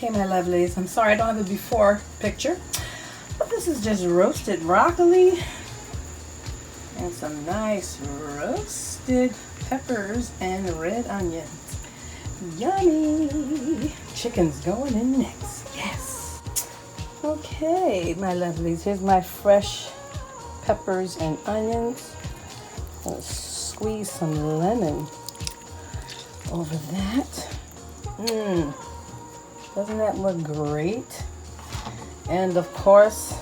Okay, my lovelies, I'm sorry I don't have a before picture, but this is just roasted broccoli and some nice roasted peppers and red onions. Yummy! Chicken's going in next. Yes. Okay, my lovelies, here's my fresh peppers and onions. I'll squeeze some lemon over that. Doesn't that look great? And of course,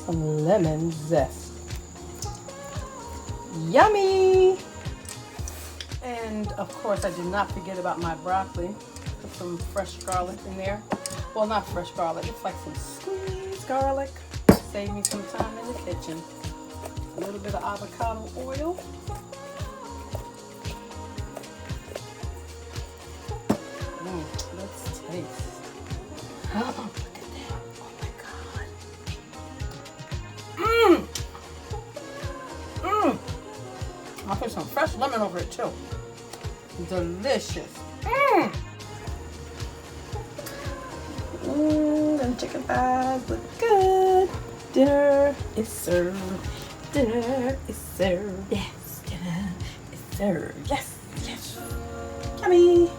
some lemon zest. Yummy! And of course, I did not forget about my broccoli. Put some fresh garlic in there. Well, not fresh garlic, it's like some squeezed garlic. Save me some time in the kitchen. A little bit of avocado oil. Let's taste. Oh, look at that. Oh my God. I'll put some fresh lemon over it too. Delicious. Them chicken thighs look good. Dinner is served. Dinner is served. Yes, dinner is served. Yes, yes. Yummy.